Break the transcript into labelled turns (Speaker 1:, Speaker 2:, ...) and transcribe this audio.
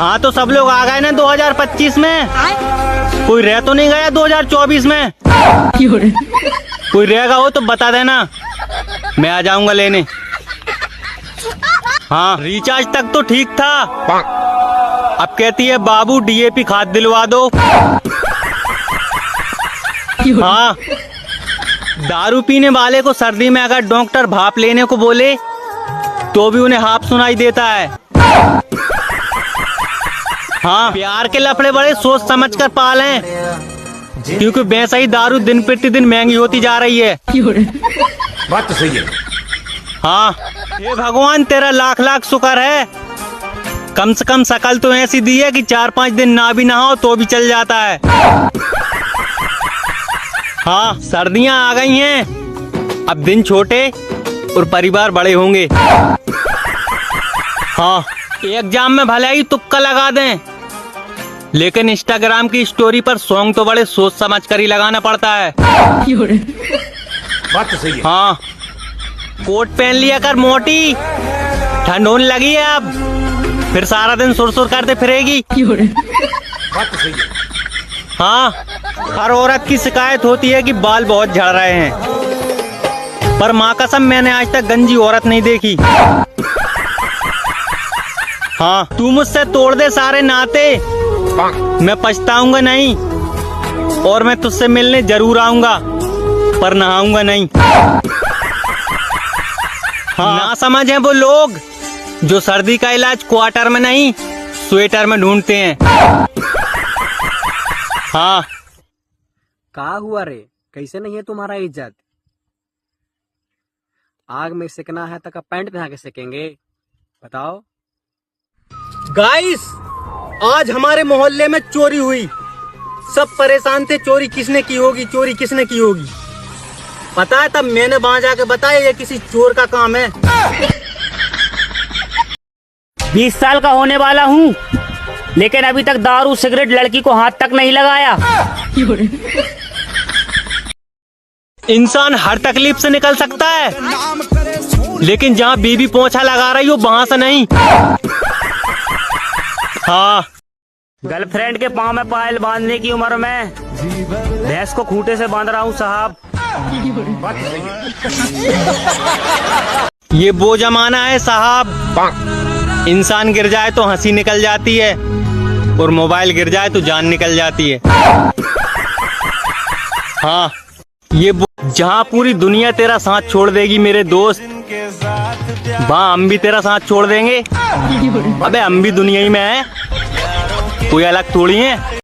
Speaker 1: हाँ तो सब लोग आ गए ना 2025 में। कोई रह तो नहीं गया 2024 में? कोई रहेगा हो तो बता देना, मैं आ जाऊंगा लेने। हाँ रिचार्ज तक तो ठीक था, अब कहती है बाबू डीएपी खाद दिलवा दो। हाँ दारू पीने वाले को सर्दी में अगर डॉक्टर भाप लेने को बोले तो भी उन्हें हाफ सुनाई देता है। हाँ प्यार के लफड़े बड़े सोच समझ कर पालें, क्योंकि वैसा ही दारू दिन प्रतिदिन महंगी होती जा रही है।
Speaker 2: बात तो सही है।
Speaker 1: हाँ हे भगवान तेरा लाख लाख शुक्र है, कम से कम शकल तो ऐसी दी है कि 4-5 दिन ना भी नहाओ तो भी चल जाता है। हाँ सर्दियाँ आ गई हैं, अब दिन छोटे और परिवार बड़े होंगे। हाँ एग्जाम में भले ही तुक्का लगा दें, लेकिन इंस्टाग्राम की स्टोरी पर सॉन्ग तो बड़े सोच समझ कर ही लगाना पड़ता है।
Speaker 2: बात तो सही है।
Speaker 1: हाँ कोट पहन लिया कर मोटी, ठंड होने लगी है अब, फिर सारा दिन सुर करते फिरेगी।
Speaker 2: बात तो सही है।
Speaker 1: हाँ हर औरत की शिकायत होती है कि बाल बहुत झड़ रहे हैं, पर माँ कसम मैंने आज तक गंजी औरत नहीं देखी। हाँ तू मुझसे तोड़ दे सारे नाते, मैं पछताऊंगा नहीं, और मैं तुझसे मिलने जरूर आऊंगा, पर नहाऊंगा नहीं। हाँ ना समझ है वो लोग जो सर्दी का इलाज क्वार्टर में नहीं स्वेटर में ढूंढते हैं। हाँ
Speaker 3: कहा हुआ रे, कैसे नहीं है तुम्हारा इज्जत? आग में सेकना है तो का पैंट पहना के सेकेंगे, बताओ।
Speaker 1: गाइस आज हमारे मोहल्ले में चोरी हुई, सब परेशान थे चोरी किसने की होगी, चोरी किसने की होगी। पता है तब मैंने वहां जाके बताया ये किसी चोर का काम है।
Speaker 4: 20 साल का होने वाला हूँ, लेकिन अभी तक दारू सिगरेट लड़की को हाथ तक नहीं लगाया।
Speaker 1: इंसान हर तकलीफ से निकल सकता है, लेकिन जहाँ बीबी पोंछा लगा रही हो वहां से नहीं। हाँ
Speaker 4: गर्लफ्रेंड के पाँव में पायल बांधने की उम्र में भैंस को खूंटे से बांध रहा हूँ साहब।
Speaker 1: ये वो जमाना है साहब, इंसान गिर जाए तो हंसी निकल जाती है, और मोबाइल गिर जाए तो जान निकल जाती है। हाँ ये जहाँ पूरी दुनिया तेरा साथ छोड़ देगी मेरे दोस्त, वहाँ हम भी तेरा साथ छोड़ देंगे। अबे हम भी दुनिया ही में हैं, कोई अलग थोड़ी है।